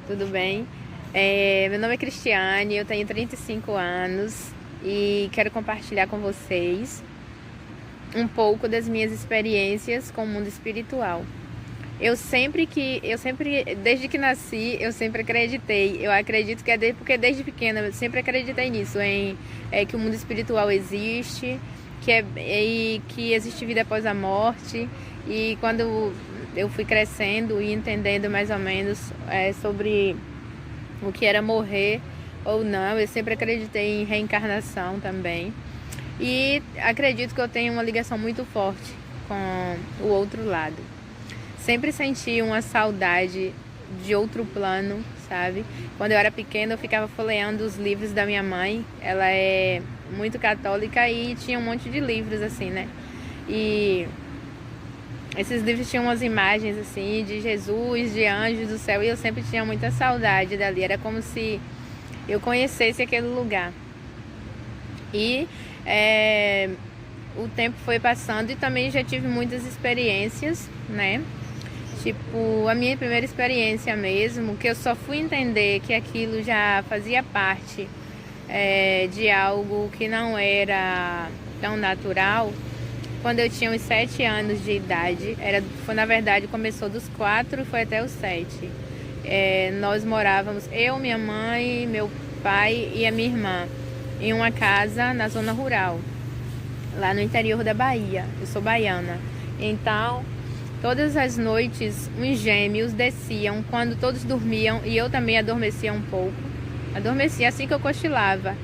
tudo bem? Meu nome é Cristiane, eu tenho 35 anos e quero compartilhar com vocês um pouco das minhas experiências com o mundo espiritual. Desde que nasci, eu sempre acreditei. Eu acredito que porque desde pequena eu sempre acreditei nisso, que o mundo espiritual existe, e que existe vida após a morte. E quando eu fui crescendo e entendendo mais ou menos sobre o que era morrer ou não, eu sempre acreditei em reencarnação também. E acredito que eu tenho uma ligação muito forte com o outro lado. Sempre senti uma saudade de outro plano, sabe? Quando eu era pequena, eu ficava folheando os livros da minha mãe. Ela é muito católica e tinha um monte de livros, assim, né? E esses livros tinham umas imagens, assim, de Jesus, de anjos do céu. E eu sempre tinha muita saudade dali. Era como se eu conhecesse aquele lugar. E o tempo foi passando e também já tive muitas experiências, né? Tipo, a minha primeira experiência mesmo, que eu só fui entender que aquilo já fazia parte de algo que não era tão natural, quando eu tinha uns 7 anos de idade. Na verdade, começou dos 4 e foi até os 7. Nós morávamos, eu, minha mãe, meu pai e a minha irmã, em uma casa na zona rural, lá no interior da Bahia. Eu sou baiana. Então, todas as noites, uns gêmeos desciam quando todos dormiam e eu também adormecia um pouco. Adormecia assim que eu cochilava.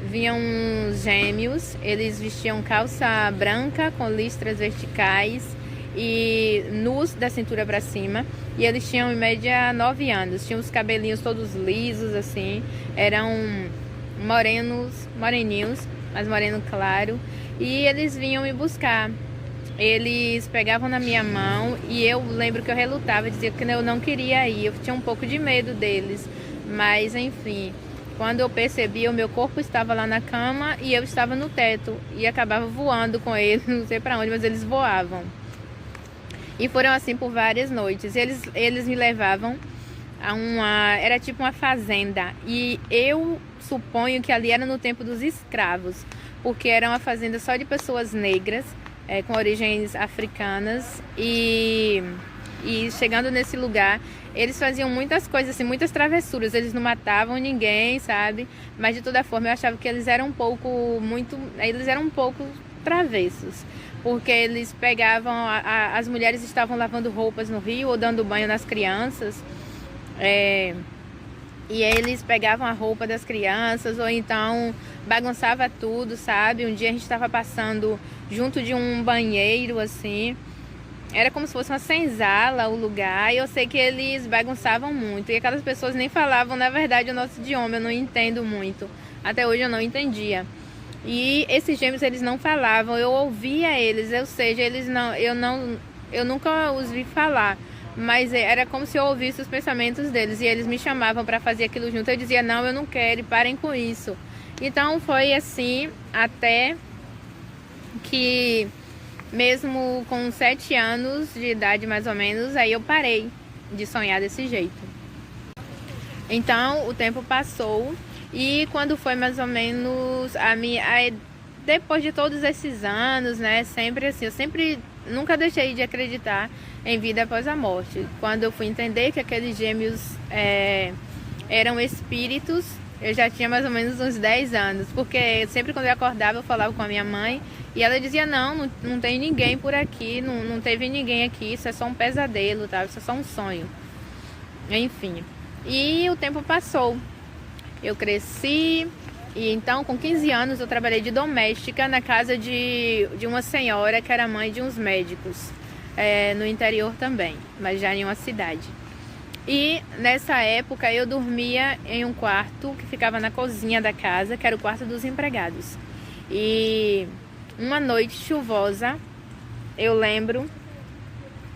Vinham uns gêmeos, eles vestiam calça branca com listras verticais e nus da cintura para cima. E eles tinham em média 9 anos. Tinham os cabelinhos todos lisos assim. Eram moreninhos, mas moreno claro. E eles vinham me buscar. Eles pegavam na minha mão e eu lembro que eu relutava, dizia que eu não queria ir, eu tinha um pouco de medo deles, mas enfim, quando eu percebi, o meu corpo estava lá na cama e eu estava no teto e acabava voando com eles, não sei para onde, mas eles voavam. E foram assim por várias noites. Eles me levavam era tipo uma fazenda, e eu suponho que ali era no tempo dos escravos, porque era uma fazenda só de pessoas negras, com origens africanas, e chegando nesse lugar, eles faziam muitas coisas, assim, muitas travessuras. Eles não matavam ninguém, sabe? Mas de toda forma eu achava que eles eram um pouco travessos, porque eles pegavam, as mulheres estavam lavando roupas no rio ou dando banho nas crianças, e eles pegavam a roupa das crianças, ou então bagunçava tudo, sabe? Um dia a gente estava passando junto de um banheiro, assim. Era como se fosse uma senzala o lugar, e eu sei que eles bagunçavam muito. E aquelas pessoas nem falavam, na verdade, o nosso idioma. Eu não entendo muito. Até hoje eu não entendia. E esses gêmeos, eles não falavam, eu ouvia eles, ou seja, eu nunca os vi falar. Mas era como se eu ouvisse os pensamentos deles, e eles me chamavam para fazer aquilo junto. Eu dizia, não, eu não quero, parem com isso. Então foi assim até que, mesmo com 7 anos de idade mais ou menos, aí eu parei de sonhar desse jeito. Então o tempo passou, e quando foi mais ou menos depois de todos esses anos, né, sempre assim, eu sempre nunca deixei de acreditar em vida após a morte. Quando eu fui entender que aqueles gêmeos eram espíritos, eu já tinha mais ou menos uns 10 anos, porque sempre quando eu acordava eu falava com a minha mãe e ela dizia, não tem ninguém por aqui, não teve ninguém aqui, isso é só um pesadelo, tá? Isso é só um sonho. Enfim, e o tempo passou, eu cresci, e então com 15 anos eu trabalhei de doméstica na casa de uma senhora que era mãe de uns médicos, no interior também, mas já em uma cidade. E nessa época eu dormia em um quarto que ficava na cozinha da casa, que era o quarto dos empregados. E uma noite chuvosa, eu lembro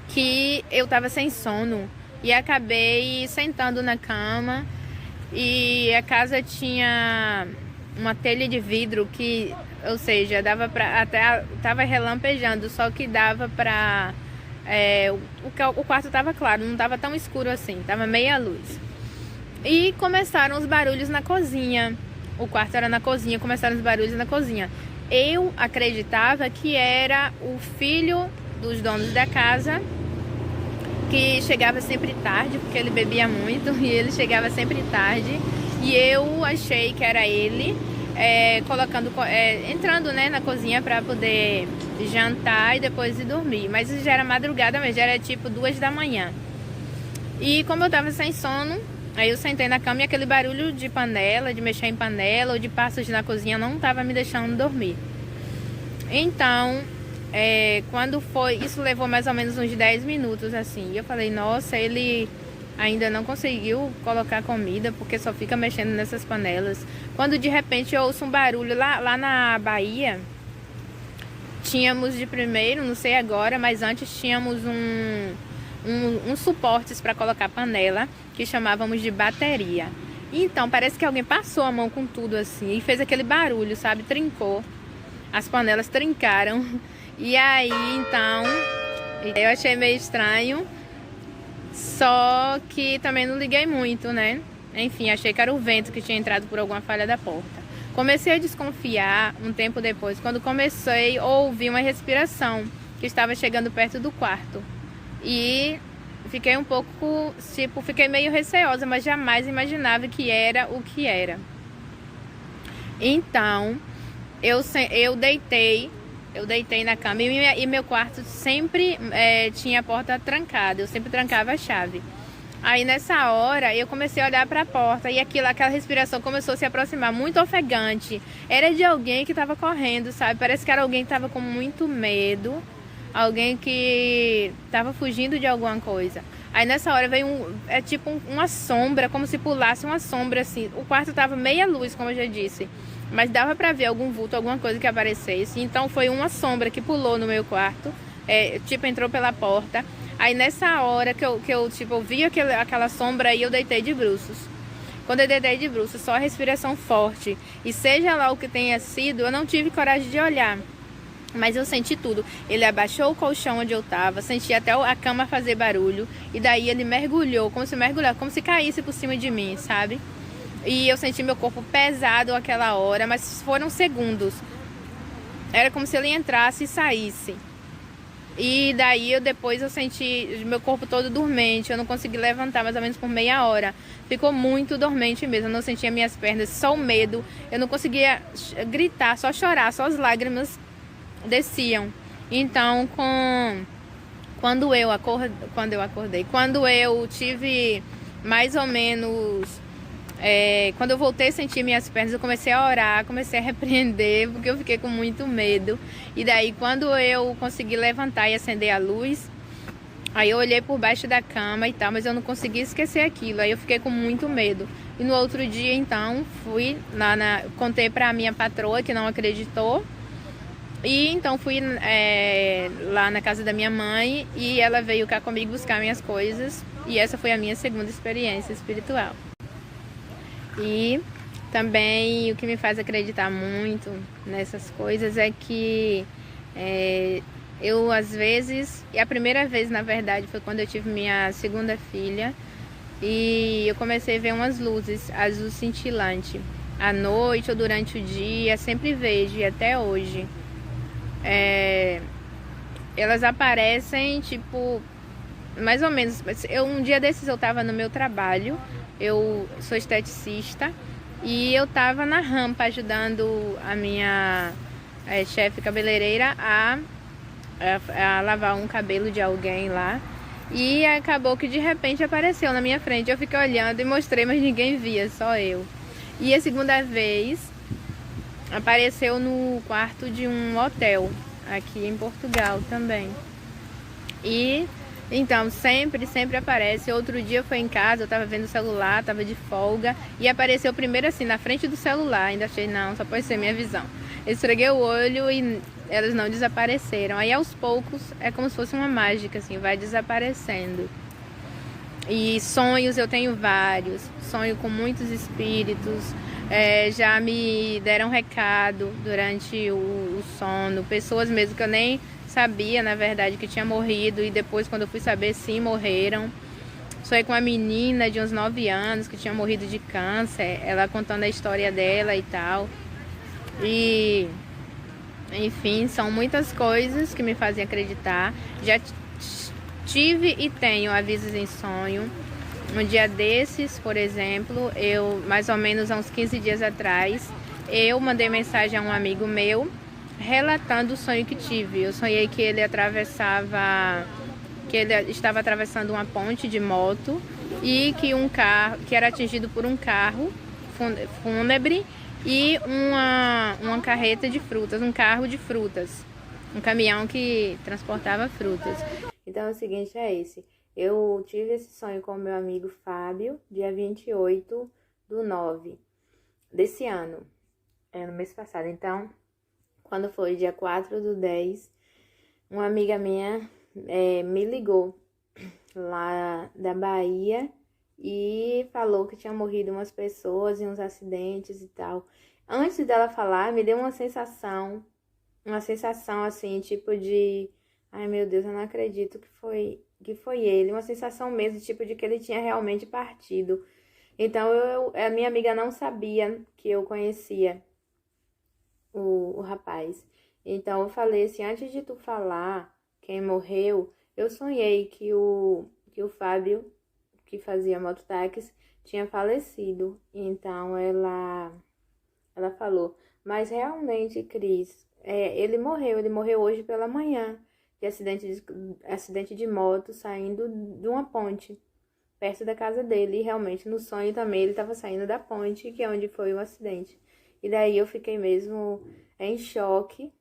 que eu estava sem sono e acabei sentando na cama, e a casa tinha uma telha de vidro que, ou seja, dava para até tava relampejando, só que dava para o quarto estava claro, não estava tão escuro assim, estava meia luz. E começaram os barulhos na cozinha. O quarto era na cozinha, começaram os barulhos na cozinha. Eu acreditava que era o filho dos donos da casa, que chegava sempre tarde, porque ele bebia muito e ele chegava sempre tarde. E eu achei que era ele, entrando, né, na cozinha para poder jantar e depois ir dormir. Mas isso já era madrugada mesmo, já era tipo 2 da manhã. E como eu tava sem sono, aí eu sentei na cama e aquele barulho de panela, de mexer em panela ou de passos na cozinha não tava me deixando dormir. Então, quando foi, isso levou mais ou menos uns 10 minutos assim. E eu falei, nossa, ele ainda não conseguiu colocar comida porque só fica mexendo nessas panelas. Quando de repente eu ouço um barulho lá na Bahia, tínhamos de primeiro, não sei agora, mas antes tínhamos uns suportes para colocar panela que chamávamos de bateria. Então parece que alguém passou a mão com tudo assim e fez aquele barulho, sabe? Trincou. As panelas trincaram. E aí então eu achei meio estranho. Só que também não liguei muito, né? Enfim, achei que era o vento que tinha entrado por alguma falha da porta. Comecei a desconfiar um tempo depois, quando comecei a ouvir uma respiração que estava chegando perto do quarto. E fiquei um pouco, tipo, fiquei meio receosa, mas jamais imaginava que era o que era. Então, eu deitei na cama e meu quarto sempre tinha a porta trancada, eu sempre trancava a chave. Aí nessa hora eu comecei a olhar para a porta e aquela respiração começou a se aproximar, muito ofegante. Era de alguém que estava correndo, sabe? Parece que era alguém que estava com muito medo, alguém que estava fugindo de alguma coisa. Aí nessa hora veio uma sombra, como se pulasse uma sombra assim. O quarto estava meia luz, como eu já disse, mas dava para ver algum vulto, alguma coisa que aparecesse. Então foi uma sombra que pulou no meu quarto, entrou pela porta. Aí nessa hora que eu vi aquela sombra e eu deitei de bruços. Quando eu deitei de bruços, só a respiração forte. E seja lá o que tenha sido, eu não tive coragem de olhar. Mas eu senti tudo. Ele abaixou o colchão onde eu tava, senti até a cama fazer barulho. E daí ele mergulhou, como se caísse por cima de mim, sabe? E eu senti meu corpo pesado aquela hora, mas foram segundos. Era como se ele entrasse e saísse. E daí depois eu senti meu corpo todo dormente, eu não consegui levantar mais ou menos por meia hora. Ficou muito dormente mesmo, eu não sentia minhas pernas, só o medo. Eu não conseguia gritar, só chorar, só as lágrimas desciam. Então, quando eu tive mais ou menos... quando eu voltei a sentir minhas pernas, eu comecei a orar, comecei a repreender, porque eu fiquei com muito medo. E daí, quando eu consegui levantar e acender a luz, aí eu olhei por baixo da cama e tal, mas eu não consegui esquecer aquilo. Aí eu fiquei com muito medo. E no outro dia, então, fui lá contei pra minha patroa, que não acreditou. E então fui lá na casa da minha mãe e ela veio cá comigo buscar minhas coisas. E essa foi a minha segunda experiência espiritual. E também o que me faz acreditar muito nessas coisas é que eu às vezes, e a primeira vez na verdade foi quando eu tive minha segunda filha, e eu comecei a ver umas luzes azul cintilante à noite ou durante o dia, sempre vejo e até hoje. Elas aparecem tipo mais ou menos. Um dia desses eu tava no meu trabalho, eu sou esteticista, e eu tava na rampa ajudando a minha chefe cabeleireira a lavar um cabelo de alguém lá. E acabou que de repente apareceu na minha frente. Eu fiquei olhando e mostrei, mas ninguém via, só eu. E a segunda vez apareceu no quarto de um hotel aqui em Portugal também. E então sempre aparece. Outro dia foi em casa, eu tava vendo o celular, tava de folga, e apareceu primeiro assim na frente do celular. Ainda achei, não, só pode ser minha visão. Eu esfreguei o olho e elas não desapareceram. Aí aos poucos é como se fosse uma mágica, assim, vai desaparecendo. E sonhos eu tenho vários, sonho com muitos espíritos. Já me deram recado durante o sono, pessoas mesmo que eu nem sabia, na verdade, que tinha morrido, e depois quando eu fui saber, sim, morreram. Sonhei com uma menina de uns 9 anos que tinha morrido de câncer, ela contando a história dela e tal. E, enfim, são muitas coisas que me fazem acreditar. Já tive e tenho avisos em sonho. Um dia desses, por exemplo, mais ou menos há uns 15 dias atrás, eu mandei mensagem a um amigo meu relatando o sonho que tive. Eu sonhei que ele estava atravessando uma ponte de moto e que que era atingido por um carro fúnebre e uma carreta de frutas, um carro de frutas, um caminhão que transportava frutas. Então o seguinte é esse. Eu tive esse sonho com o meu amigo Fábio, dia 28/9 desse ano, no mês passado. Então, quando foi dia 4/10, uma amiga minha me ligou lá da Bahia e falou que tinha morrido umas pessoas em uns acidentes e tal. Antes dela falar, me deu uma sensação assim, tipo de, ai meu Deus, eu não acredito que foi ele, uma sensação mesmo, tipo de que ele tinha realmente partido. Então a minha amiga não sabia que eu conhecia o rapaz. Então eu falei assim, antes de tu falar quem morreu, eu sonhei que o Fábio, que fazia mototáxi, tinha falecido. Então ela falou, mas realmente, Cris, ele morreu hoje pela manhã, de acidente de moto, saindo de uma ponte, perto da casa dele. E realmente, no sonho também, ele estava saindo da ponte, que é onde foi o acidente. E daí eu fiquei mesmo em choque.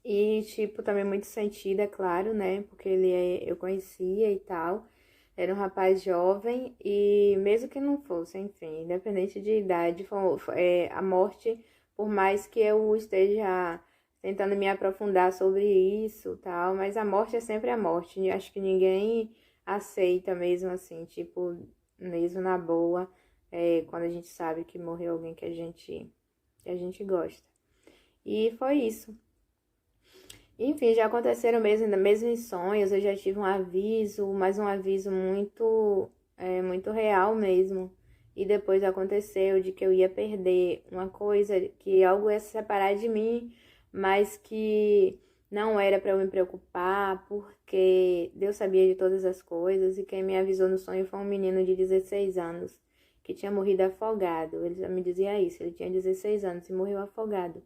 E, tipo, também muito sentida, claro, né? Porque eu conhecia e tal. Era um rapaz jovem e mesmo que não fosse, enfim, independente de idade, a morte, por mais que eu esteja tentando me aprofundar sobre isso, tal, mas a morte é sempre a morte. Eu acho que ninguém aceita mesmo assim, tipo, mesmo na boa, quando a gente sabe que morreu alguém que a gente gosta. E foi isso. Enfim, já aconteceram mesmo em sonhos, eu já tive um aviso, mas um aviso muito real mesmo. E depois aconteceu de que eu ia perder uma coisa, que algo ia se separar de mim, mas que não era para eu me preocupar, porque Deus sabia de todas as coisas, e quem me avisou no sonho foi um menino de 16 anos, que tinha morrido afogado. Ele já me dizia isso, ele tinha 16 anos e morreu afogado.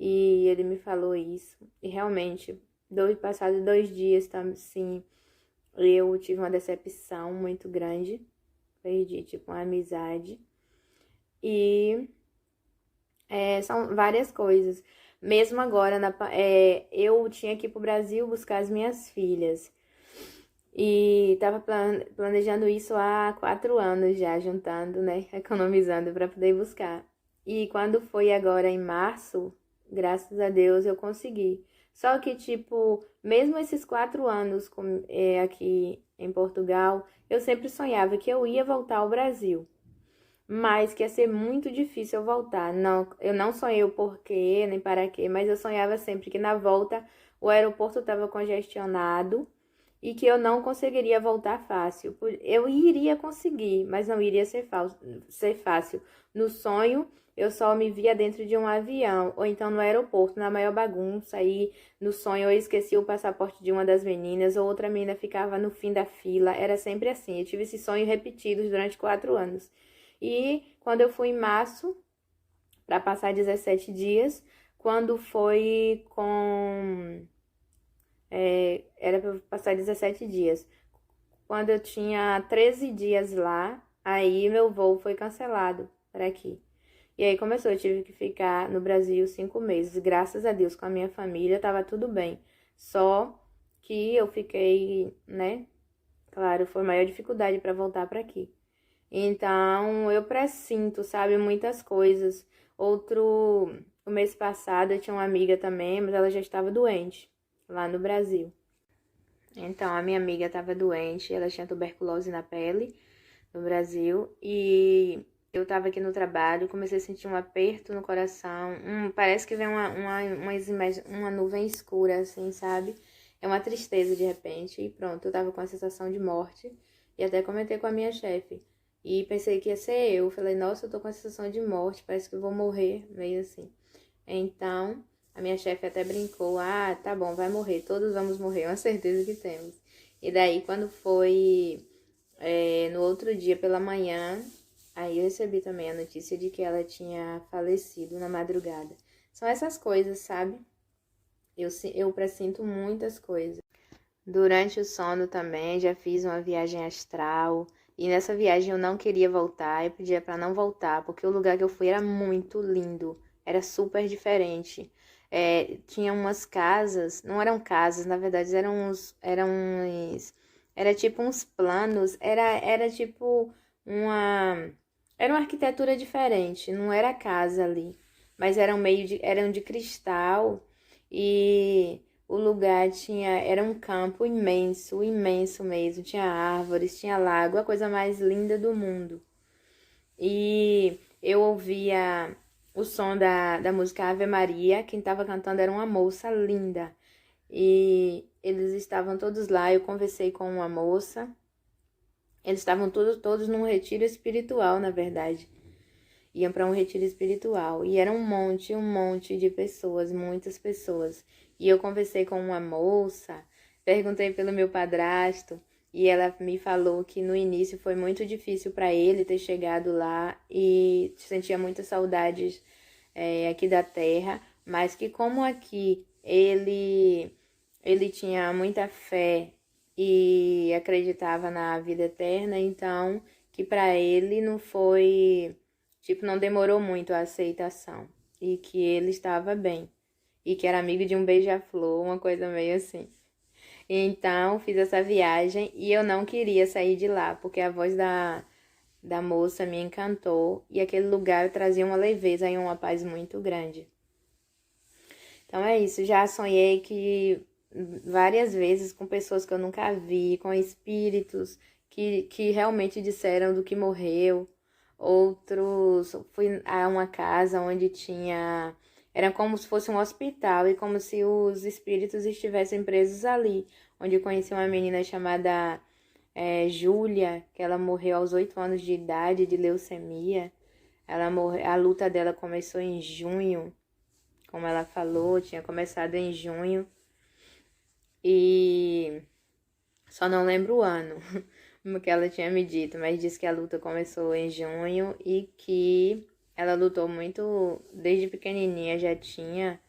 E ele me falou isso. E realmente, passados 2 dias, tá, assim, eu tive uma decepção muito grande. Perdi, tipo, uma amizade. E são várias coisas. Mesmo agora, eu tinha que ir pro Brasil buscar as minhas filhas. E tava planejando isso há 4 anos já, juntando, né? Economizando para poder buscar. E quando foi agora em março, graças a Deus eu consegui. Só que, tipo, mesmo esses 4 anos aqui em Portugal, eu sempre sonhava que eu ia voltar ao Brasil. Mas que ia ser muito difícil eu voltar. Não, eu não sonhei o porquê, nem para quê, mas eu sonhava sempre que na volta o aeroporto estava congestionado e que eu não conseguiria voltar fácil. Eu iria conseguir, mas não iria ser fácil. No sonho, eu só me via dentro de um avião, ou então no aeroporto, na maior bagunça. Aí, no sonho, eu esqueci o passaporte de uma das meninas, ou outra menina ficava no fim da fila. Era sempre assim. Eu tive esse sonho repetido durante 4 anos. E quando eu fui em março, para passar 17 dias, quando foi era para passar 17 dias. Quando eu tinha 13 dias lá, aí meu voo foi cancelado para aqui. E aí começou, eu tive que ficar no Brasil 5 meses. Graças a Deus, com a minha família, tava tudo bem. Só que eu fiquei, né? Claro, foi a maior dificuldade para voltar para aqui. Então, eu pressinto, sabe, muitas coisas. O mês passado eu tinha uma amiga também, mas ela já estava doente lá no Brasil. Então, a minha amiga estava doente, ela tinha tuberculose na pele no Brasil e eu estava aqui no trabalho, comecei a sentir um aperto no coração, parece que vem uma nuvem escura, assim, sabe? É uma tristeza de repente e pronto, eu estava com a sensação de morte E até comentei com a minha chefe. E pensei que ia ser eu. Falei, nossa, eu tô com a sensação de morte, parece que eu vou morrer, meio assim. Então, a minha chefe até brincou, ah, tá bom, vai morrer, todos vamos morrer, é uma certeza que temos. E daí, quando foi no outro dia pela manhã, aí eu recebi também a notícia de que ela tinha falecido na madrugada. São essas coisas, sabe? Eu pressinto muitas coisas. Durante o sono também já fiz uma viagem astral. E nessa viagem eu não queria voltar, eu pedia para não voltar, porque o lugar que eu fui era muito lindo, era super diferente. Tinha umas casas, não eram casas, na verdade era tipo uns planos, era tipo uma, era uma arquitetura diferente, não era casa ali, mas eram de cristal e o lugar era um campo imenso, imenso mesmo. Tinha árvores, tinha lago, a coisa mais linda do mundo. E eu ouvia o som da música Ave Maria. Quem estava cantando era uma moça linda. E eles estavam todos lá. Eu conversei com uma moça. Eles estavam todos num retiro espiritual, na verdade. Iam para um retiro espiritual. E era um monte de pessoas, muitas pessoas. E eu conversei com uma moça, perguntei pelo meu padrasto, e ela me falou que no início foi muito difícil para ele ter chegado lá e sentia muitas saudades aqui da terra, mas que como aqui ele tinha muita fé e acreditava na vida eterna, então que para ele não foi, tipo, não demorou muito a aceitação e que ele estava bem e que era amigo de um beija-flor, uma coisa meio assim. Então, fiz essa viagem e eu não queria sair de lá, porque a voz da moça me encantou e aquele lugar trazia uma leveza e uma paz muito grande. Então é isso, já sonhei que várias vezes com pessoas que eu nunca vi, com espíritos que realmente disseram do que morreu. Outros, fui a uma casa onde tinha. Era como se fosse um hospital e como se os espíritos estivessem presos ali. Onde eu conheci uma menina chamada Júlia, que ela morreu aos 8 anos de idade de leucemia. A luta dela começou em junho, como ela falou, tinha começado em junho. E só não lembro o ano que ela tinha me dito, mas disse que a luta começou em junho e que ela lutou muito desde pequenininha, já tinha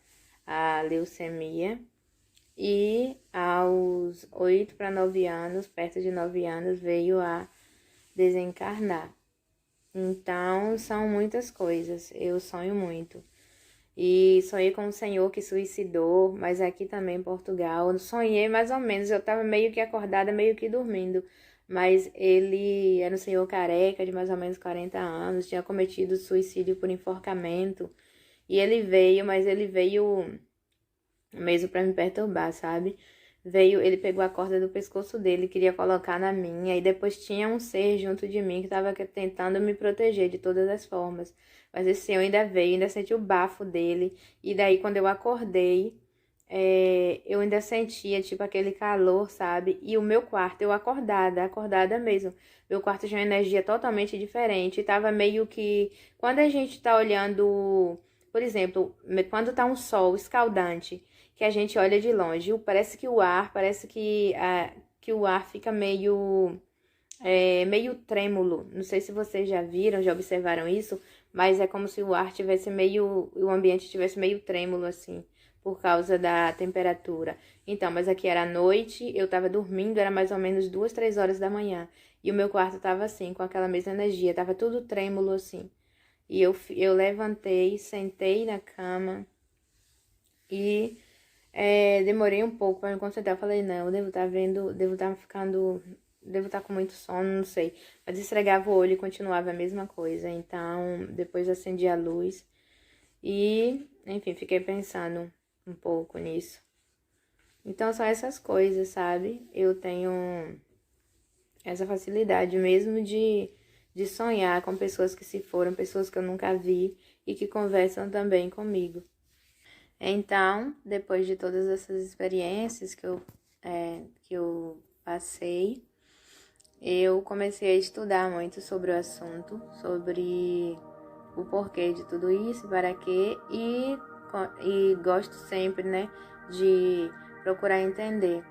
a leucemia. E aos 8 para 9 anos, perto de 9 anos, veio a desencarnar. Então, são muitas coisas. Eu sonho muito. E sonhei com um senhor que suicidou, mas aqui também em Portugal. Eu sonhei mais ou menos, eu tava meio que acordada, meio que dormindo. Mas ele era um senhor careca de mais ou menos 40 anos, tinha cometido suicídio por enforcamento. E ele veio, mas ele veio mesmo pra me perturbar, sabe? Ele pegou a corda do pescoço dele, queria colocar na minha, e depois tinha um ser junto de mim que estava tentando me proteger de todas as formas. Mas esse senhor ainda veio, ainda senti o bafo dele, e daí quando eu acordei, eu ainda sentia, tipo, aquele calor, sabe? E o meu quarto, eu acordada mesmo. Meu quarto tinha uma energia totalmente diferente, tava meio que... Quando a gente tá olhando, por exemplo, quando tá um sol escaldante, que a gente olha de longe, parece que o ar fica meio trêmulo. Não sei se vocês já viram, já observaram isso, mas é como se o ambiente tivesse meio trêmulo assim, por causa da temperatura. Então, mas aqui era noite, eu tava dormindo, era mais ou menos 2, 3 horas da manhã, e o meu quarto tava assim, com aquela mesma energia, tava tudo trêmulo assim. E eu levantei, sentei na cama e demorei um pouco para me concentrar. Eu falei, não, eu devo estar vendo, devo estar com muito sono, não sei. Mas esfregava o olho e continuava a mesma coisa. Então, depois acendi a luz e, enfim, fiquei pensando um pouco nisso. Então, são essas coisas, sabe? Eu tenho essa facilidade mesmo de sonhar com pessoas que se foram, pessoas que eu nunca vi e que conversam também comigo. Então, depois de todas essas experiências que eu passei, eu comecei a estudar muito sobre o assunto, sobre o porquê de tudo isso, para quê, e gosto sempre, né, de procurar entender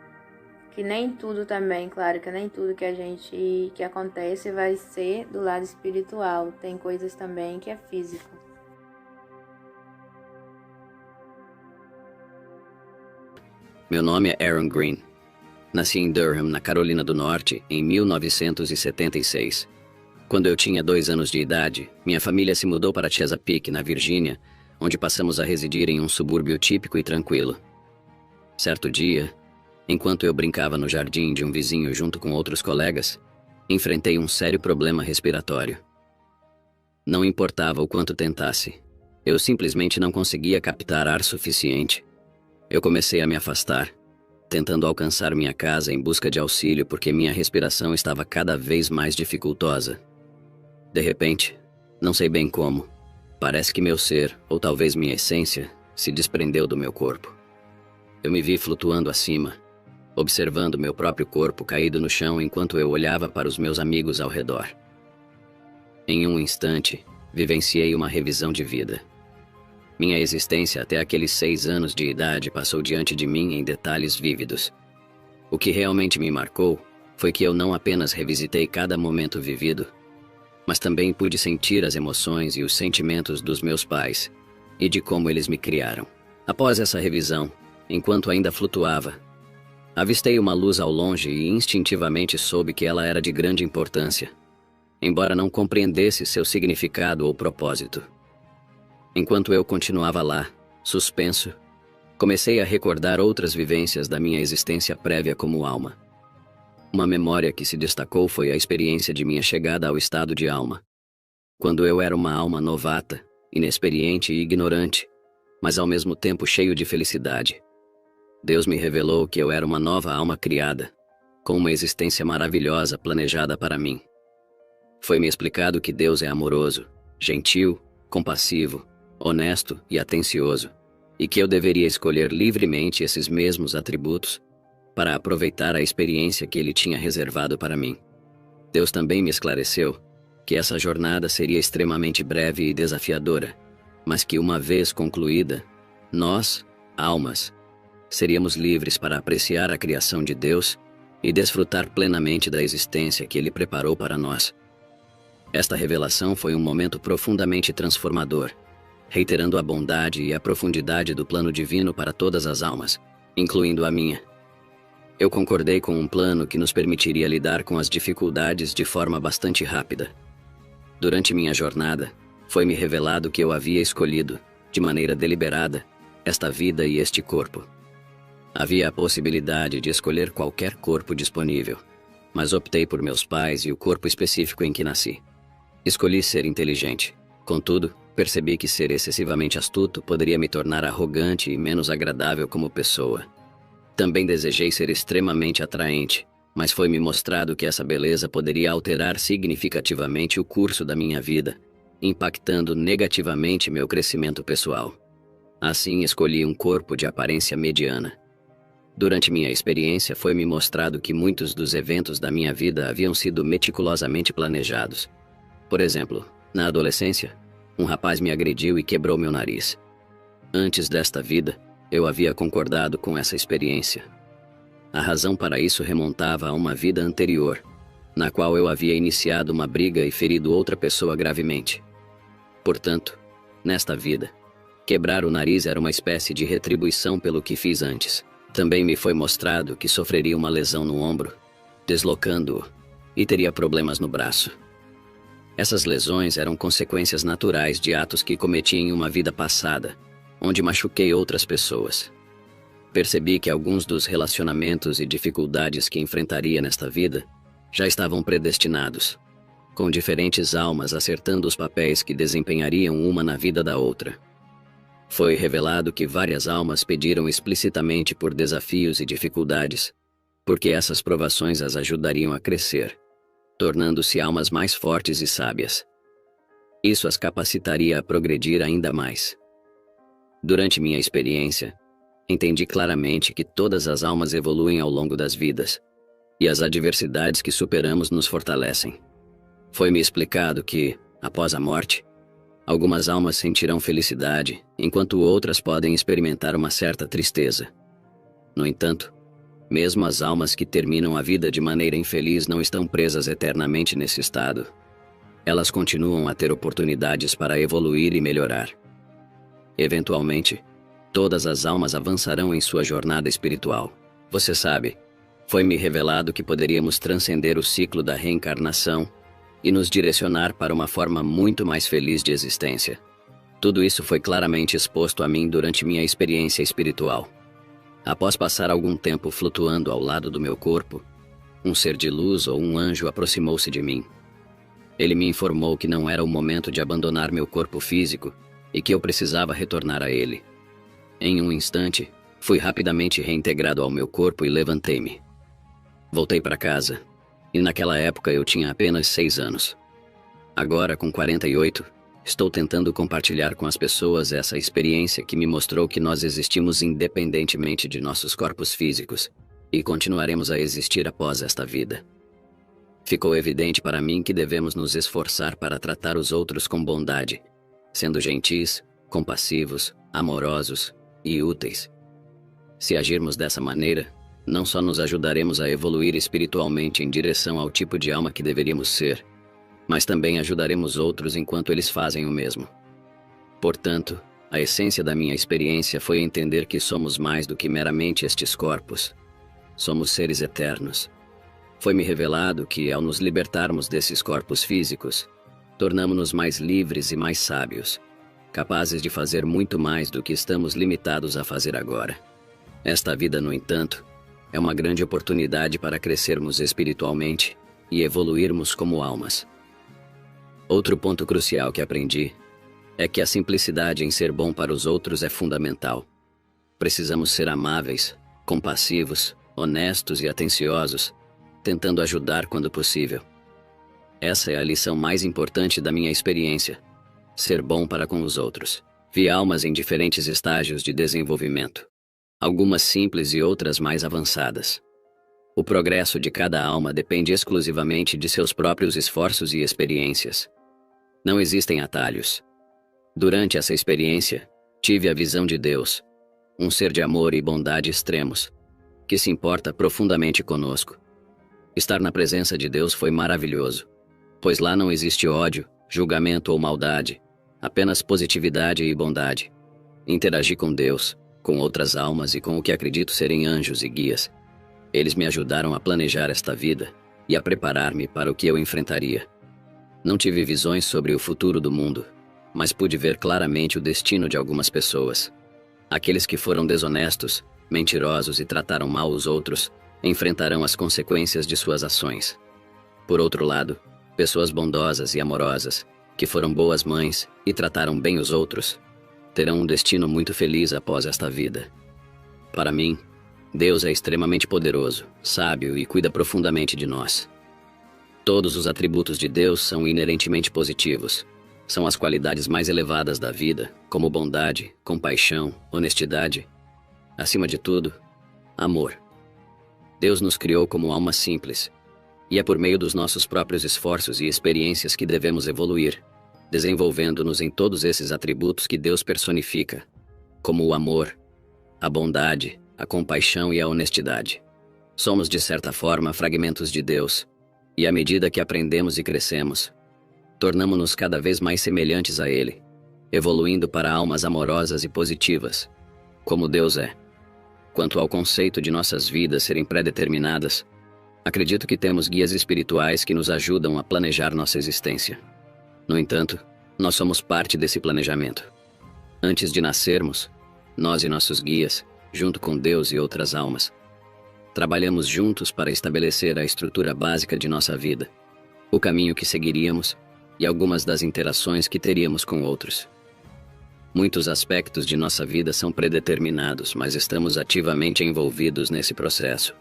que nem tudo também, claro que nem tudo que acontece vai ser do lado espiritual, tem coisas também que é físico. Meu nome é Aaron Green. Nasci em Durham, na Carolina do Norte, em 1976. Quando eu tinha 2 anos de idade, minha família se mudou para Chesapeake, na Virgínia, onde passamos a residir em um subúrbio típico e tranquilo. Certo dia, enquanto eu brincava no jardim de um vizinho junto com outros colegas, enfrentei um sério problema respiratório. Não importava o quanto tentasse, eu simplesmente não conseguia captar ar suficiente. Eu comecei a me afastar, tentando alcançar minha casa em busca de auxílio porque minha respiração estava cada vez mais dificultosa. De repente, não sei bem como, parece que meu ser, ou talvez minha essência, se desprendeu do meu corpo. Eu me vi flutuando acima, observando meu próprio corpo caído no chão enquanto eu olhava para os meus amigos ao redor. Em um instante, vivenciei uma revisão de vida. Minha existência até aqueles 6 anos de idade passou diante de mim em detalhes vívidos. O que realmente me marcou foi que eu não apenas revisitei cada momento vivido, mas também pude sentir as emoções e os sentimentos dos meus pais e de como eles me criaram. Após essa revisão, enquanto ainda flutuava, avistei uma luz ao longe e instintivamente soube que ela era de grande importância, embora não compreendesse seu significado ou propósito. Enquanto eu continuava lá, suspenso, comecei a recordar outras vivências da minha existência prévia como alma. Uma memória que se destacou foi a experiência de minha chegada ao estado de alma, quando eu era uma alma novata, inexperiente e ignorante, mas ao mesmo tempo cheio de felicidade. Deus me revelou que eu era uma nova alma criada, com uma existência maravilhosa planejada para mim. Foi-me explicado que Deus é amoroso, gentil, compassivo, honesto e atencioso, e que eu deveria escolher livremente esses mesmos atributos para aproveitar a experiência que Ele tinha reservado para mim. Deus também me esclareceu que essa jornada seria extremamente breve e desafiadora, mas que uma vez concluída, nós, almas, seríamos livres para apreciar a criação de Deus e desfrutar plenamente da existência que Ele preparou para nós. Esta revelação foi um momento profundamente transformador, reiterando a bondade e a profundidade do plano divino para todas as almas, incluindo a minha. Eu concordei com um plano que nos permitiria lidar com as dificuldades de forma bastante rápida. Durante minha jornada, foi-me revelado que eu havia escolhido, de maneira deliberada, esta vida e este corpo. Havia a possibilidade de escolher qualquer corpo disponível, mas optei por meus pais e o corpo específico em que nasci. Escolhi ser inteligente. Contudo, percebi que ser excessivamente astuto poderia me tornar arrogante e menos agradável como pessoa. Também desejei ser extremamente atraente, mas foi-me mostrado que essa beleza poderia alterar significativamente o curso da minha vida, impactando negativamente meu crescimento pessoal. Assim, escolhi um corpo de aparência mediana. Durante minha experiência, foi-me mostrado que muitos dos eventos da minha vida haviam sido meticulosamente planejados. Por exemplo, na adolescência, um rapaz me agrediu e quebrou meu nariz. Antes desta vida, eu havia concordado com essa experiência. A razão para isso remontava a uma vida anterior, na qual eu havia iniciado uma briga e ferido outra pessoa gravemente. Portanto, nesta vida, quebrar o nariz era uma espécie de retribuição pelo que fiz antes. Também me foi mostrado que sofreria uma lesão no ombro, deslocando-o, e teria problemas no braço. Essas lesões eram consequências naturais de atos que cometi em uma vida passada, onde machuquei outras pessoas. Percebi que alguns dos relacionamentos e dificuldades que enfrentaria nesta vida já estavam predestinados, com diferentes almas acertando os papéis que desempenhariam uma na vida da outra. Foi revelado que várias almas pediram explicitamente por desafios e dificuldades, porque essas provações as ajudariam a crescer, tornando-se almas mais fortes e sábias. Isso as capacitaria a progredir ainda mais. Durante minha experiência, entendi claramente que todas as almas evoluem ao longo das vidas. e as adversidades que superamos nos fortalecem. Foi-me explicado que, após a morte, algumas almas sentirão felicidade, enquanto outras podem experimentar uma certa tristeza. No entanto, mesmo as almas que terminam a vida de maneira infeliz não estão presas eternamente nesse estado. Elas continuam a ter oportunidades para evoluir e melhorar. Eventualmente, todas as almas avançarão em sua jornada espiritual. Você sabe, foi-me revelado que poderíamos transcender o ciclo da reencarnação e nos direcionar para uma forma muito mais feliz de existência. Tudo isso foi claramente exposto a mim durante minha experiência espiritual. Após passar algum tempo flutuando ao lado do meu corpo, um ser de luz ou um anjo aproximou-se de mim. Ele me informou que não era o momento de abandonar meu corpo físico e que eu precisava retornar a ele. Em um instante, fui rapidamente reintegrado ao meu corpo e levantei-me. Voltei para casa, e naquela época eu tinha apenas 6 anos. Agora, com 48, estou tentando compartilhar com as pessoas essa experiência que me mostrou que nós existimos independentemente de nossos corpos físicos e continuaremos a existir após esta vida. Ficou evidente para mim que devemos nos esforçar para tratar os outros com bondade, sendo gentis, compassivos, amorosos e úteis. Se agirmos dessa maneira, não só nos ajudaremos a evoluir espiritualmente em direção ao tipo de alma que deveríamos ser, mas também ajudaremos outros enquanto eles fazem o mesmo. Portanto, a essência da minha experiência foi entender que somos mais do que meramente estes corpos. Somos seres eternos. Foi-me revelado que, ao nos libertarmos desses corpos físicos, tornamo-nos mais livres e mais sábios, capazes de fazer muito mais do que estamos limitados a fazer agora. Esta vida, no entanto, é uma grande oportunidade para crescermos espiritualmente e evoluirmos como almas. Outro ponto crucial que aprendi é que a simplicidade em ser bom para os outros é fundamental. Precisamos ser amáveis, compassivos, honestos e atenciosos, tentando ajudar quando possível. Essa é a lição mais importante da minha experiência: ser bom para com os outros. Vi almas em diferentes estágios de desenvolvimento, algumas simples e outras mais avançadas. O progresso de cada alma depende exclusivamente de seus próprios esforços e experiências. Não existem atalhos. Durante essa experiência, tive a visão de Deus, um ser de amor e bondade extremos, que se importa profundamente conosco. Estar na presença de Deus foi maravilhoso, pois lá não existe ódio, julgamento ou maldade, apenas positividade e bondade. Interagi com Deus, com outras almas e com o que acredito serem anjos e guias. Eles me ajudaram a planejar esta vida e a preparar-me para o que eu enfrentaria. Não tive visões sobre o futuro do mundo, mas pude ver claramente o destino de algumas pessoas. Aqueles que foram desonestos, mentirosos e trataram mal os outros, enfrentarão as consequências de suas ações. Por outro lado, pessoas bondosas e amorosas, que foram boas mães e trataram bem os outros, terão um destino muito feliz após esta vida. Para mim, Deus é extremamente poderoso, sábio e cuida profundamente de nós. Todos os atributos de Deus são inerentemente positivos. São as qualidades mais elevadas da vida, como bondade, compaixão, honestidade. Acima de tudo, amor. Deus nos criou como almas simples, e é por meio dos nossos próprios esforços e experiências que devemos evoluir, desenvolvendo-nos em todos esses atributos que Deus personifica, como o amor, a bondade, a compaixão e a honestidade. Somos, de certa forma, fragmentos de Deus, e à medida que aprendemos e crescemos, tornamo-nos cada vez mais semelhantes a Ele, evoluindo para almas amorosas e positivas, como Deus é. Quanto ao conceito de nossas vidas serem pré-determinadas, acredito que temos guias espirituais que nos ajudam a planejar nossa existência. No entanto, nós somos parte desse planejamento. Antes de nascermos, nós e nossos guias, junto com Deus e outras almas, trabalhamos juntos para estabelecer a estrutura básica de nossa vida, o caminho que seguiríamos e algumas das interações que teríamos com outros. Muitos aspectos de nossa vida são predeterminados, mas estamos ativamente envolvidos nesse processo.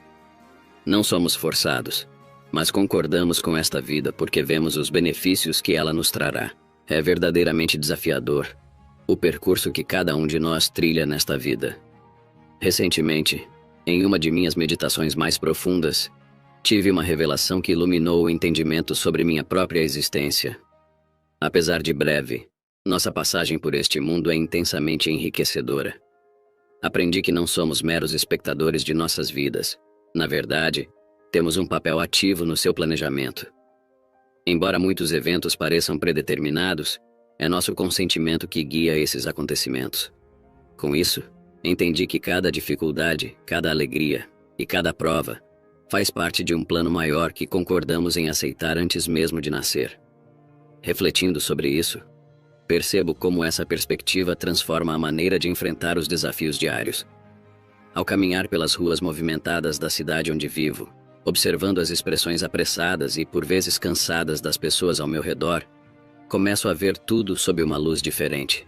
Não somos forçados, mas concordamos com esta vida porque vemos os benefícios que ela nos trará. É verdadeiramente desafiador o percurso que cada um de nós trilha nesta vida. Recentemente, em uma de minhas meditações mais profundas, tive uma revelação que iluminou o entendimento sobre minha própria existência. Apesar de breve, nossa passagem por este mundo é intensamente enriquecedora. Aprendi que não somos meros espectadores de nossas vidas. Na verdade, temos um papel ativo no seu planejamento. Embora muitos eventos pareçam predeterminados, é nosso consentimento que guia esses acontecimentos. Com isso, entendi que cada dificuldade, cada alegria e cada prova faz parte de um plano maior que concordamos em aceitar antes mesmo de nascer. Refletindo sobre isso, percebo como essa perspectiva transforma a maneira de enfrentar os desafios diários. Ao caminhar pelas ruas movimentadas da cidade onde vivo, observando as expressões apressadas e por vezes cansadas das pessoas ao meu redor, começo a ver tudo sob uma luz diferente.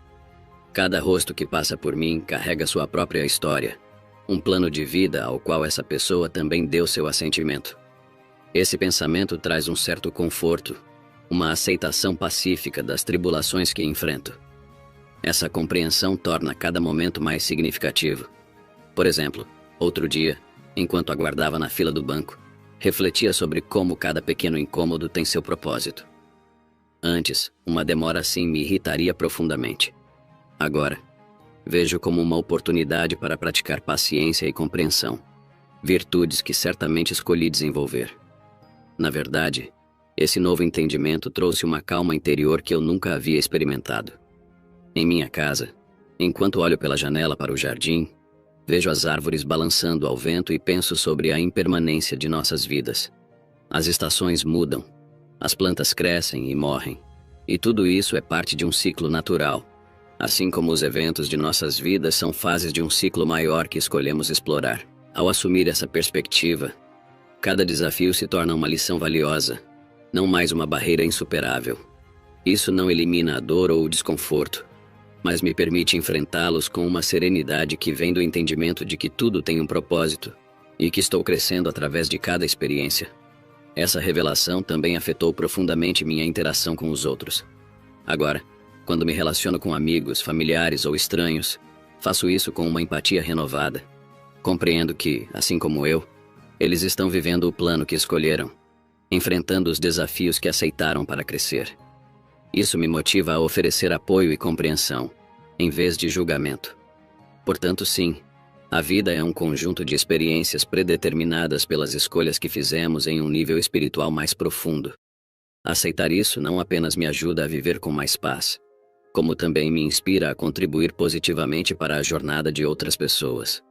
Cada rosto que passa por mim carrega sua própria história, um plano de vida ao qual essa pessoa também deu seu assentimento. Esse pensamento traz um certo conforto, uma aceitação pacífica das tribulações que enfrento. Essa compreensão torna cada momento mais significativo. Por exemplo, outro dia, enquanto aguardava na fila do banco, refletia sobre como cada pequeno incômodo tem seu propósito. Antes, uma demora assim me irritaria profundamente. Agora, vejo como uma oportunidade para praticar paciência e compreensão, virtudes que certamente escolhi desenvolver. Na verdade, esse novo entendimento trouxe uma calma interior que eu nunca havia experimentado. Em minha casa, enquanto olho pela janela para o jardim, vejo as árvores balançando ao vento e penso sobre a impermanência de nossas vidas. As estações mudam, as plantas crescem e morrem, e tudo isso é parte de um ciclo natural, assim como os eventos de nossas vidas são fases de um ciclo maior que escolhemos explorar. Ao assumir essa perspectiva, cada desafio se torna uma lição valiosa, não mais uma barreira insuperável. Isso não elimina a dor ou o desconforto, mas me permite enfrentá-los com uma serenidade que vem do entendimento de que tudo tem um propósito e que estou crescendo através de cada experiência. Essa revelação também afetou profundamente minha interação com os outros. Agora, quando me relaciono com amigos, familiares ou estranhos, faço isso com uma empatia renovada. Compreendo que, assim como eu, eles estão vivendo o plano que escolheram, enfrentando os desafios que aceitaram para crescer. Isso me motiva a oferecer apoio e compreensão, em vez de julgamento. Portanto, sim, a vida é um conjunto de experiências predeterminadas pelas escolhas que fizemos em um nível espiritual mais profundo. Aceitar isso não apenas me ajuda a viver com mais paz, como também me inspira a contribuir positivamente para a jornada de outras pessoas.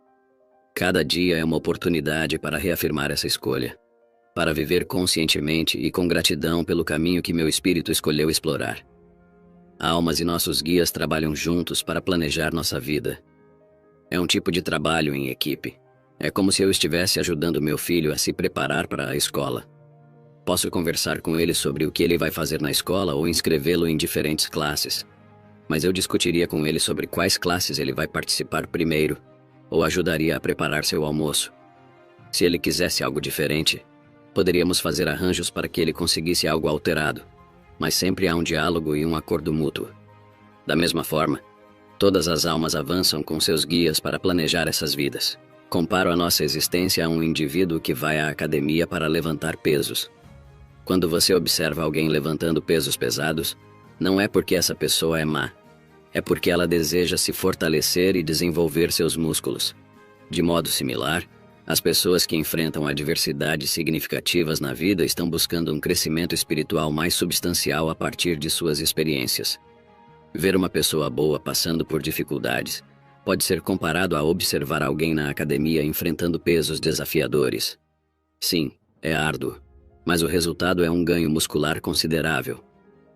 Cada dia é uma oportunidade para reafirmar essa escolha, para viver conscientemente e com gratidão pelo caminho que meu espírito escolheu explorar. Almas e nossos guias trabalham juntos para planejar nossa vida. É um tipo de trabalho em equipe. É como se eu estivesse ajudando meu filho a se preparar para a escola. Posso conversar com ele sobre o que ele vai fazer na escola ou inscrevê-lo em diferentes classes, mas eu discutiria com ele sobre quais classes ele vai participar primeiro, ou ajudaria a preparar seu almoço. Se ele quisesse algo diferente, poderíamos fazer arranjos para que ele conseguisse algo alterado, mas sempre há um diálogo e um acordo mútuo. Da mesma forma, todas as almas avançam com seus guias para planejar essas vidas. Comparo a nossa existência a um indivíduo que vai à academia para levantar pesos. Quando você observa alguém levantando pesos pesados, não é porque essa pessoa é má, é porque ela deseja se fortalecer e desenvolver seus músculos. De modo similar, as pessoas que enfrentam adversidades significativas na vida estão buscando um crescimento espiritual mais substancial a partir de suas experiências. Ver uma pessoa boa passando por dificuldades pode ser comparado a observar alguém na academia enfrentando pesos desafiadores. Sim, é árduo, mas o resultado é um ganho muscular considerável.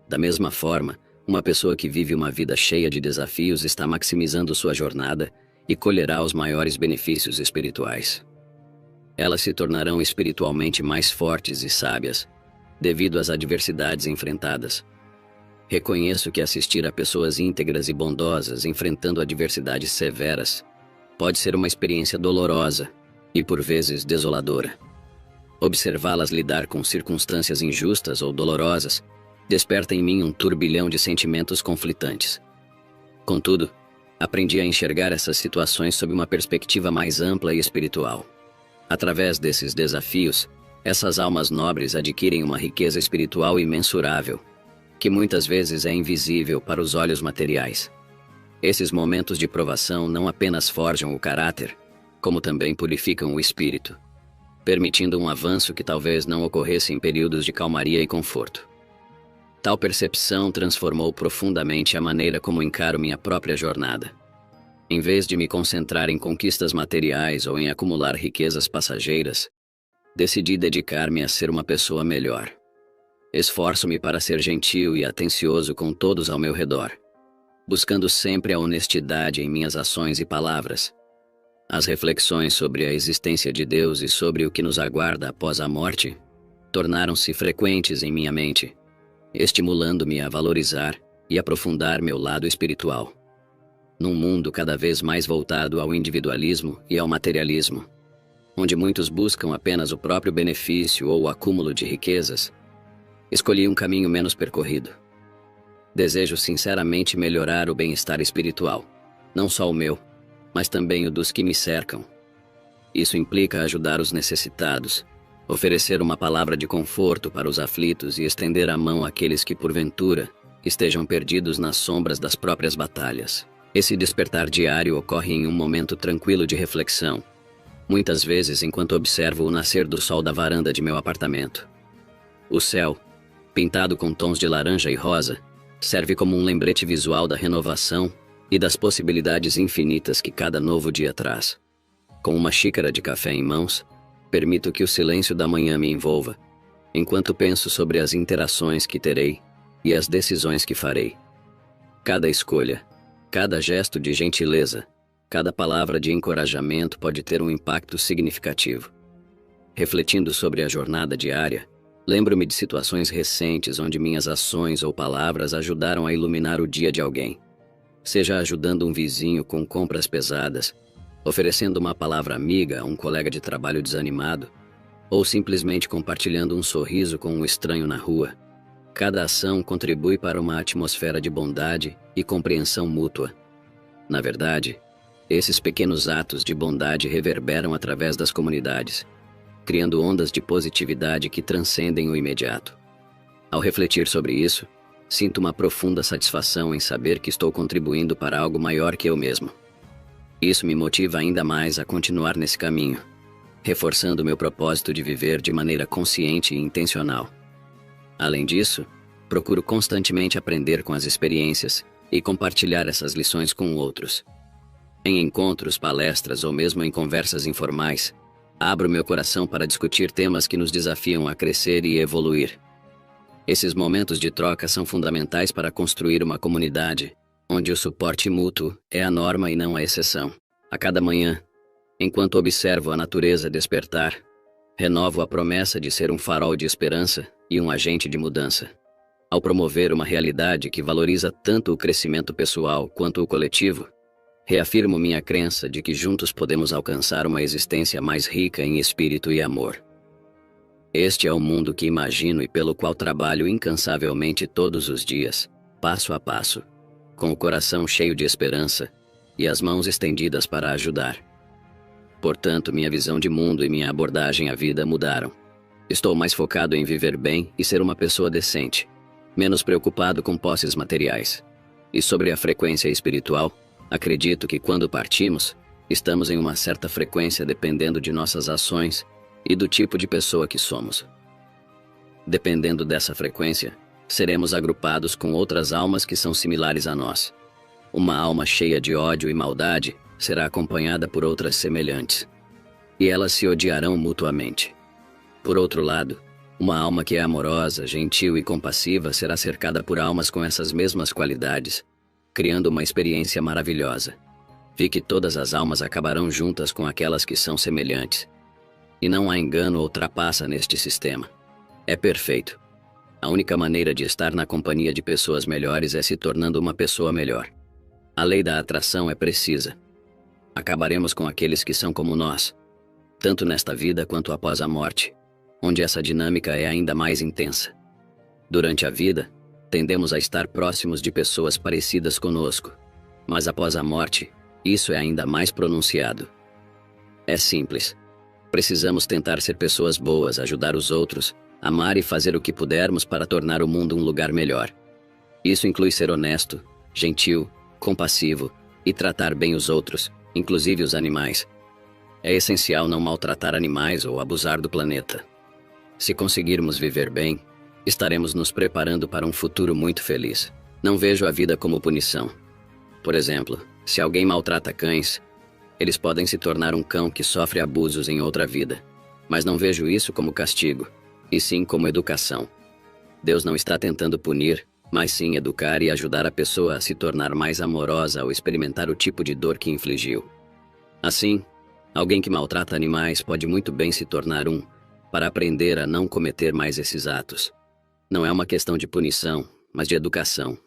Da mesma forma, uma pessoa que vive uma vida cheia de desafios está maximizando sua jornada e colherá os maiores benefícios espirituais. Elas se tornarão espiritualmente mais fortes e sábias, devido às adversidades enfrentadas. Reconheço que assistir a pessoas íntegras e bondosas enfrentando adversidades severas pode ser uma experiência dolorosa e, por vezes, desoladora. Observá-las lidar com circunstâncias injustas ou dolorosas desperta em mim um turbilhão de sentimentos conflitantes. Contudo, aprendi a enxergar essas situações sob uma perspectiva mais ampla e espiritual. Através desses desafios, Essas almas nobres adquirem uma riqueza espiritual imensurável, que muitas vezes é invisível para os olhos materiais. Esses momentos de provação não apenas forjam o caráter, como também purificam o espírito, permitindo um avanço que talvez não ocorresse em períodos de calmaria e conforto. Tal percepção transformou profundamente a maneira como encaro minha própria jornada. Em vez de me concentrar em conquistas materiais ou em acumular riquezas passageiras, decidi dedicar-me a ser uma pessoa melhor. Esforço-me para ser gentil e atencioso com todos ao meu redor, buscando sempre a honestidade em minhas ações e palavras. As reflexões sobre a existência de Deus e sobre o que nos aguarda após a morte tornaram-se frequentes em minha mente, estimulando-me a valorizar e aprofundar meu lado espiritual. Num mundo cada vez mais voltado ao individualismo e ao materialismo, onde muitos buscam apenas o próprio benefício ou o acúmulo de riquezas, escolhi um caminho menos percorrido. Desejo sinceramente melhorar o bem-estar espiritual, não só o meu, mas também o dos que me cercam. Isso implica ajudar os necessitados, oferecer uma palavra de conforto para os aflitos e estender a mão àqueles que, porventura, estejam perdidos nas sombras das próprias batalhas. Esse despertar diário ocorre em um momento tranquilo de reflexão, muitas vezes enquanto observo o nascer do sol da varanda de meu apartamento. O céu, pintado com tons de laranja e rosa, serve como um lembrete visual da renovação e das possibilidades infinitas que cada novo dia traz. Com uma xícara de café em mãos, permito que o silêncio da manhã me envolva, enquanto penso sobre as interações que terei e as decisões que farei. Cada escolha, cada gesto de gentileza, cada palavra de encorajamento pode ter um impacto significativo. Refletindo sobre a jornada diária, lembro-me de situações recentes onde minhas ações ou palavras ajudaram a iluminar o dia de alguém. Seja ajudando um vizinho com compras pesadas, oferecendo uma palavra amiga a um colega de trabalho desanimado, ou simplesmente compartilhando um sorriso com um estranho na rua. Cada ação contribui para uma atmosfera de bondade e compreensão mútua. Na verdade, esses pequenos atos de bondade reverberam através das comunidades, criando ondas de positividade que transcendem o imediato. Ao refletir sobre isso, sinto uma profunda satisfação em saber que estou contribuindo para algo maior que eu mesmo. Isso me motiva ainda mais a continuar nesse caminho, reforçando meu propósito de viver de maneira consciente e intencional. Além disso, procuro constantemente aprender com as experiências e compartilhar essas lições com outros. Em encontros, palestras ou mesmo em conversas informais, abro meu coração para discutir temas que nos desafiam a crescer e evoluir. Esses momentos de troca são fundamentais para construir uma comunidade, onde o suporte mútuo é a norma e não a exceção. A cada manhã, enquanto observo a natureza despertar, renovo a promessa de ser um farol de esperança e um agente de mudança. Ao promover uma realidade que valoriza tanto o crescimento pessoal quanto o coletivo, reafirmo minha crença de que juntos podemos alcançar uma existência mais rica em espírito e amor. Este é o mundo que imagino e pelo qual trabalho incansavelmente todos os dias, passo a passo, com o coração cheio de esperança e as mãos estendidas para ajudar. Portanto, minha visão de mundo e minha abordagem à vida mudaram. Estou mais focado em viver bem e ser uma pessoa decente, menos preocupado com posses materiais. E sobre a frequência espiritual, acredito que quando partimos, estamos em uma certa frequência dependendo de nossas ações e do tipo de pessoa que somos. Dependendo dessa frequência, seremos agrupados com outras almas que são similares a nós. Uma alma cheia de ódio e maldade será acompanhada por outras semelhantes, e elas se odiarão mutuamente. Por outro lado, uma alma que é amorosa, gentil e compassiva será cercada por almas com essas mesmas qualidades, criando uma experiência maravilhosa. Vi que todas as almas acabarão juntas com aquelas que são semelhantes. E não há engano ou trapaça neste sistema. É perfeito. A única maneira de estar na companhia de pessoas melhores é se tornando uma pessoa melhor. A lei da atração é precisa. Acabaremos com aqueles que são como nós, tanto nesta vida quanto após a morte, onde essa dinâmica é ainda mais intensa. Durante a vida, tendemos a estar próximos de pessoas parecidas conosco, mas após a morte, isso é ainda mais pronunciado. É simples. Precisamos tentar ser pessoas boas, ajudar os outros, amar e fazer o que pudermos para tornar o mundo um lugar melhor. Isso inclui ser honesto, gentil, compassivo e tratar bem os outros, inclusive os animais. É essencial não maltratar animais ou abusar do planeta. Se conseguirmos viver bem, estaremos nos preparando para um futuro muito feliz. Não vejo a vida como punição. Por exemplo, se alguém maltrata cães, eles podem se tornar um cão que sofre abusos em outra vida. Mas não vejo isso como castigo, e sim como educação. Deus não está tentando punir, mas sim educar e ajudar a pessoa a se tornar mais amorosa ao experimentar o tipo de dor que infligiu. Assim, alguém que maltrata animais pode muito bem se tornar para aprender a não cometer mais esses atos. Não é uma questão de punição, mas de educação,